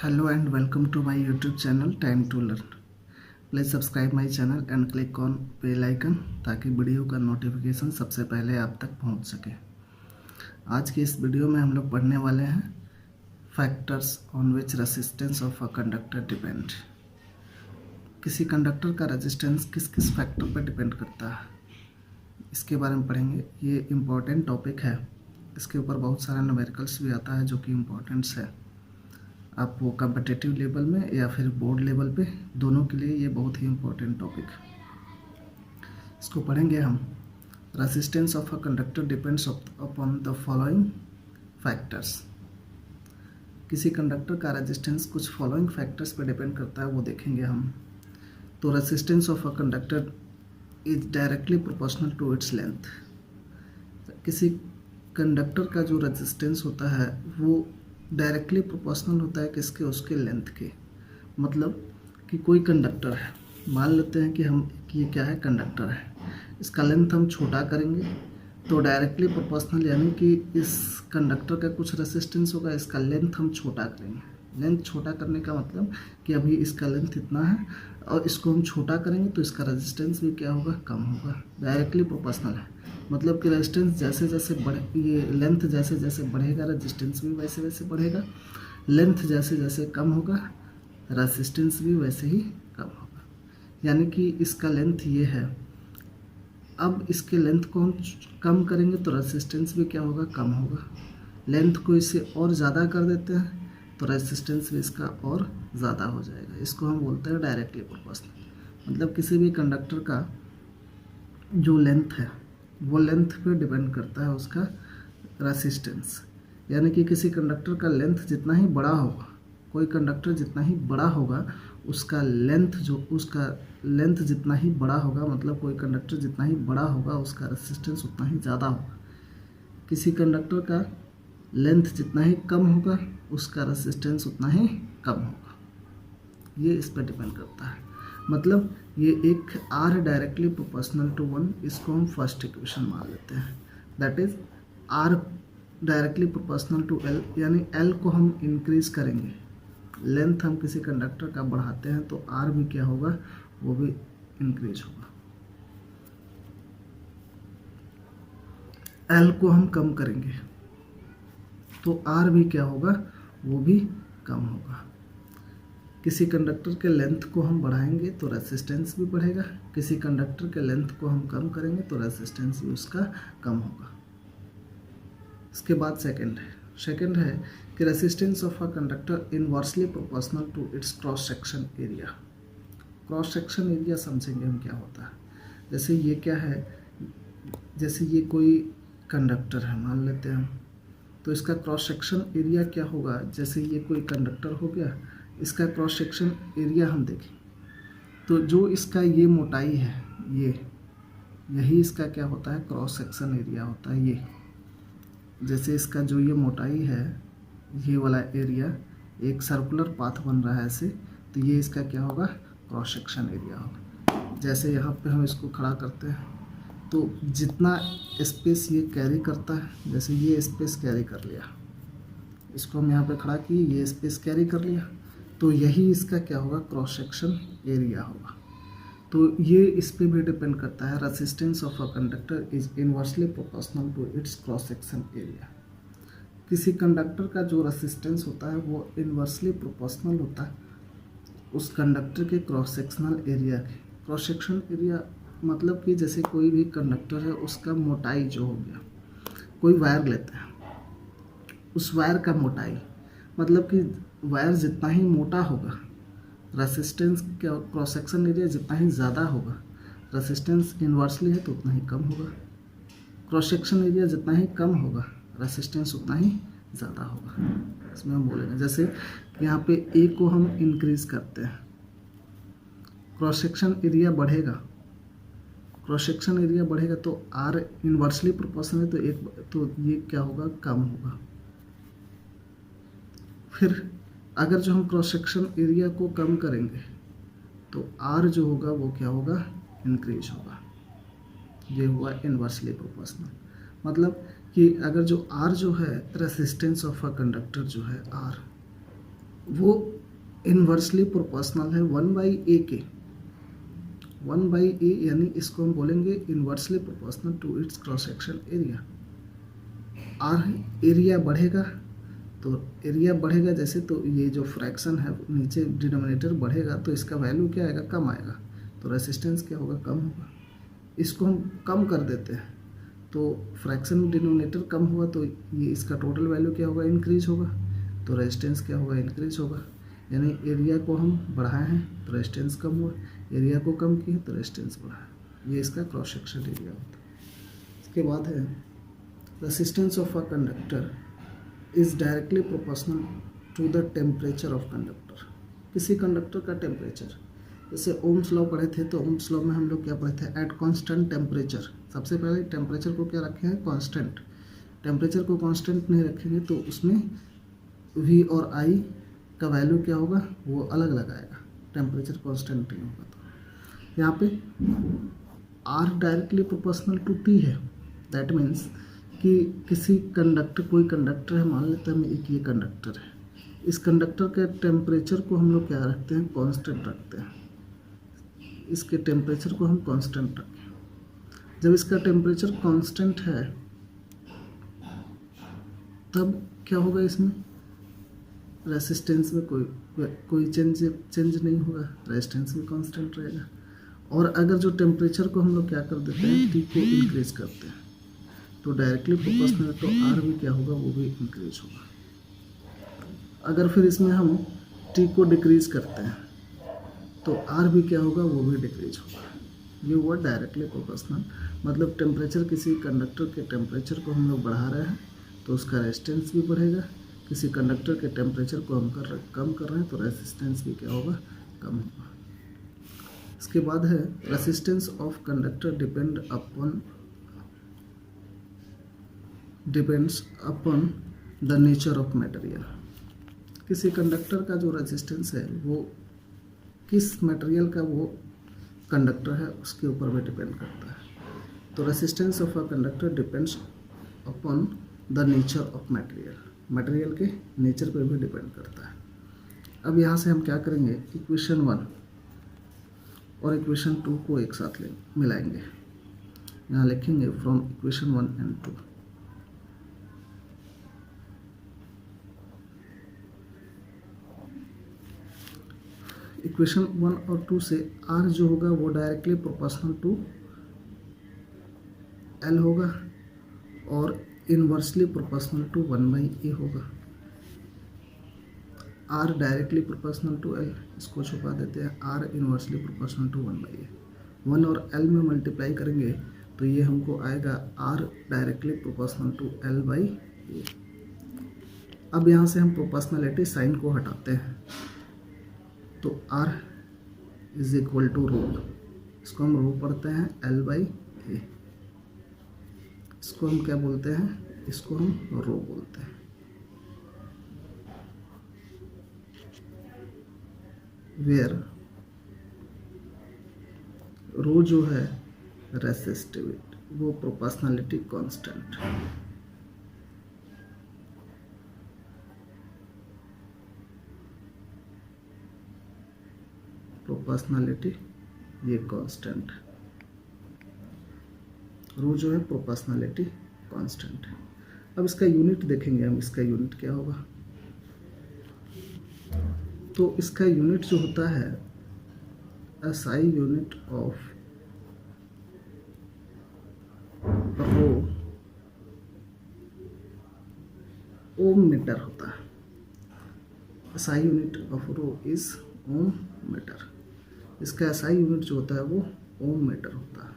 Hello and welcome to my YouTube channel Time to Learn. Please subscribe my channel and click on bell icon ताकि video का notification सबसे पहले आप तक पहुंच सके। आज की इस वीडियो में हम लोग पढ़ने वाले हैं factors on which resistance of a conductor depend. किसी कंडक्टर का रेजिस्टेंस किस किस फैक्टर पर डिपेंड करता है, इसके बारे में पढ़ेंगे। ये इम्पॉर्टेंट टॉपिक है, इसके ऊपर बहुत सारा न्यूमेरिकल्स भी आता है जो कि इम्पोर्टेंट्स है। आप वो कॉम्पिटिटिव लेवल में या फिर बोर्ड लेवल पे, दोनों के लिए ये बहुत ही इम्पोर्टेंट टॉपिक। इसको पढ़ेंगे हम। Resistance of a conductor depends upon the following factors. किसी कंडक्टर का रेजिस्टेंस कुछ फॉलोइंग फैक्टर्स पे डिपेंड करता है, वो देखेंगे हम। तो resistance of a conductor is directly proportional to its length. किसी कंडक्टर का जो रेजिस्टेंस होता है वो डायरेक्टली प्रोपोर्शनल होता है किसके, उसके लेंथ के। मतलब कि कोई कंडक्टर है, मान लेते हैं कि ये क्या है, कंडक्टर है। इसका लेंथ हम छोटा करेंगे तो डायरेक्टली प्रोपोर्शनल, यानी कि इस कंडक्टर का कुछ रेजिस्टेंस होगा, इसका लेंथ हम छोटा करेंगे। लेंथ छोटा करने का मतलब कि अभी इसका लेंथ इतना है और इसको हम छोटा करेंगे तो इसका रेजिस्टेंस भी क्या होगा, कम होगा। डायरेक्टली प्रोपोर्शनल है, मतलब कि रेजिस्टेंस जैसे जैसे ये लेंथ जैसे जैसे बढ़ेगा रेजिस्टेंस भी वैसे वैसे बढ़ेगा। लेंथ जैसे जैसे कम होगा रेजिस्टेंस भी वैसे ही कम होगा। यानी कि इसका लेंथ ये है, अब इसके लेंथ को हम कम करेंगे तो रेजिस्टेंस भी क्या होगा, कम होगा। लेंथ को इससे और ज़्यादा कर देते हैं तो रेजिस्टेंस भी इसका और ज़्यादा हो जाएगा। इसको हम बोलते हैं डायरेक्टली प्रोपोर्शनल। मतलब किसी भी कंडक्टर का जो लेंथ है वो लेंथ पे डिपेंड करता है उसका रेजिस्टेंस। यानी कि किसी कंडक्टर का लेंथ जितना ही बड़ा होगा, कोई कंडक्टर जितना ही बड़ा होगा उसका लेंथ जितना ही बड़ा होगा, मतलब कोई कंडक्टर जितना ही बड़ा होगा उसका रेजिस्टेंस उतना ही ज़्यादा होगा। किसी कंडक्टर का लेंथ जितना ही कम होगा उसका रेजिस्टेंस उतना ही कम होगा। ये इस पर डिपेंड करता है। मतलब ये एक R डायरेक्टली प्रोपोर्शनल टू 1, इसको हम फर्स्ट इक्वेशन मान लेते हैं। That is R directly proportional to L, यानी L को हम इंक्रीज करेंगे। लेंथ हम किसी कंडक्टर का बढ़ाते हैं तो R भी क्या होगा, वो भी इंक्रीज होगा। L को हम कम करेंगे तो R भी क्या होगा, वो भी कम होगा। किसी कंडक्टर के लेंथ को हम बढ़ाएंगे तो रेजिस्टेंस भी बढ़ेगा, किसी कंडक्टर के लेंथ को हम कम करेंगे तो रेजिस्टेंस भी उसका कम होगा। इसके बाद सेकंड है कि resistance of a conductor inversely proportional to its cross section area. Cross section area समझेंगे हम क्या होता है। जैसे ये क्या है, जैसे ये कोई कंडक्टर है मान लेते हैं हम, तो इसका क्रॉस सेक्शन एरिया क्या होगा। जैसे ये कोई कंडक्टर हो गया, इसका क्रॉस सेक्शन एरिया हम देखें तो जो इसका ये मोटाई है, यही इसका क्या होता है, क्रॉस सेक्शन एरिया होता है। ये जैसे इसका जो ये मोटाई है, ये वाला एरिया, एक सर्कुलर पाथ बन रहा है ऐसे, तो ये इसका क्या होगा, क्रॉस सेक्शन एरिया होगा। जैसे यहाँ पे हम इसको खड़ा करते हैं तो जितना स्पेस ये कैरी करता है, जैसे ये स्पेस कैरी कर लिया, इसको हम यहाँ पे खड़ा किए, ये स्पेस कैरी कर लिया, तो यही इसका क्या होगा, क्रॉस सेक्शन एरिया होगा। तो ये इस पे भी डिपेंड करता है। Resistance of a conductor is inversely proportional to its cross section area. किसी कंडक्टर का जो रेजिस्टेंस होता है वो इनवर्सली प्रोपोर्शनल होता है उस कंडक्टर के क्रॉस सेक्शनल एरिया के। क्रॉस सेक्शन एरिया मतलब कि जैसे कोई भी कंडक्टर है, उसका मोटाई जो हो गया, कोई वायर लेते हैं, उस वायर का मोटाई, मतलब कि वायर जितना ही मोटा होगा रेजिस्टेंस का क्रॉस सेक्शन एरिया जितना ही ज़्यादा होगा, रेजिस्टेंस इनवर्सली है तो उतना ही कम होगा। क्रॉस सेक्शन एरिया जितना ही कम होगा रेजिस्टेंस उतना ही ज़्यादा होगा। इसमें हम बोलेंगे जैसे यहाँ पे ए को हम इंक्रीज करते हैं, क्रॉस सेक्शन एरिया बढ़ेगा, क्रॉस सेक्शन एरिया बढ़ेगा तो R इनवर्सली प्रोपोर्शनल है तो ये क्या होगा, कम होगा। फिर अगर जो हम क्रॉस सेक्शन एरिया को कम करेंगे तो R जो होगा वो क्या होगा, इंक्रीज होगा। ये हुआ इनवर्सली प्रोपोर्शनल। मतलब कि अगर जो R जो है रेजिस्टेंस ऑफ अ कंडक्टर जो है R, वो इन्वर्सली प्रोपोर्शनल है 1/a के। 1/a यानी इसको हम बोलेंगे inversely proportional to its cross section area. Area बढ़ेगा तो एरिया बढ़ेगा जैसे, तो ये जो फ्रैक्शन है नीचे डिनोमिनेटर बढ़ेगा तो इसका वैल्यू क्या आएगा, कम आएगा, तो रेसिस्टेंस क्या होगा, कम होगा। इसको हम कम कर देते हैं तो फ्रैक्शन डिनोमिनेटर कम हुआ तो ये इसका टोटल वैल्यू क्या होगा, इंक्रीज होगा, तो रेजिस्टेंस क्या होगा, इंक्रीज होगा। यानी एरिया को हम बढ़ाए हैं तो रेजिस्टेंस कम हुआ, एरिया को कम किया तो रेजिस्टेंस बढ़ा। ये इसका क्रॉस सेक्शन एरिया होता है। इसके बाद है resistance of a conductor is directly proportional to the temperature of conductor. किसी कंडक्टर का टेम्परेचर, जैसे ओम्स लॉ पढ़े थे तो ओम्स लॉ में हम लोग क्या पढ़े थे, एट कांस्टेंट टेम्परेचर। सबसे पहले टेम्परेचर को क्या रखे हैं, कांस्टेंट। टेम्परेचर को कांस्टेंट नहीं रखेंगे तो उसमें वी और आई का वैल्यू क्या होगा, वो अलग लगाएगा, टेम्परेचर कांस्टेंट नहीं होगा। तो यहाँ पे R directly proportional to T है। दैट मीन्स कि किसी कंडक्टर, कोई कंडक्टर है, मान लेते हैं एक ये कंडक्टर है, इस कंडक्टर के टेम्परेचर को हम लोग क्या रखते हैं, कांस्टेंट रखते हैं। इसके टेम्परेचर को हम कांस्टेंट रखें। जब इसका टेम्परेचर कांस्टेंट है तब क्या होगा, इसमें रेसिस्टेंस में कोई चेंज नहीं होगा, रेजिस्टेंस भी कांस्टेंट रहेगा। और अगर जो टेम्परेचर को हम लोग क्या कर देते हैं, टी को इंक्रीज करते हैं, तो डायरेक्टली प्रोपोर्शनल तो आर भी क्या होगा, वो भी इंक्रीज होगा। अगर फिर इसमें हम टी को डिक्रीज करते हैं तो आर भी क्या होगा, वो भी डिक्रीज होगा। ये हुआ डायरेक्टली प्रोपोर्शनल। मतलब टेम्परेचर, किसी कंडक्टर के टेम्परेचर को हम लोग बढ़ा रहे हैं तो उसका रेजिस्टेंस भी बढ़ेगा। किसी कंडक्टर के टेम्परेचर को हम कम कर रहे हैं तो रेजिस्टेंस भी क्या होगा, कम होगा। इसके बाद है resistance of conductor depends upon the nature of material. किसी कंडक्टर का जो रेजिस्टेंस है वो किस मटेरियल का वो कंडक्टर है उसके ऊपर भी डिपेंड करता है। तो resistance of a conductor depends upon the nature of material, material के नेचर पर भी डिपेंड करता है। अब यहाँ से हम क्या करेंगे, इक्वेशन 1 और इक्वेशन 2 को एक साथ मिलाएंगे। यहाँ लिखेंगे फ्रॉम इक्वेशन 1 एंड 2। इक्वेशन 1 और 2 से R जो होगा वो डायरेक्टली प्रोपोर्शनल टू L होगा और इनवर्सली प्रोपोर्शनल टू 1/a होगा। R directly proportional to L, इसको छुपा देते हैं, R inversely proportional to 1/a। 1 और L में मल्टीप्लाई करेंगे तो ये हमको आएगा R directly proportional to L/a। अब यहाँ से हम प्रोपोर्शनलिटी साइन को हटाते हैं तो R इज इक्वल टू रो, इसको हम रो पढ़ते हैं L/a। इसको हम क्या बोलते हैं, इसको हम रो बोलते हैं। वेयर रो जो है रेसिस्टिविटी, वो प्रोपोर्शनलिटी कांस्टेंट। प्रोपोर्शनलिटी ये कांस्टेंट, रो जो है प्रोपोर्शनलिटी कांस्टेंट है। अब इसका यूनिट देखेंगे हम, इसका यूनिट क्या होगा। तो इसका यूनिट जो होता है SI unit of rho ohm metre होता है। SI unit of rho is ohm metre. इसका SI यूनिट जो होता है वो ओम मीटर होता है।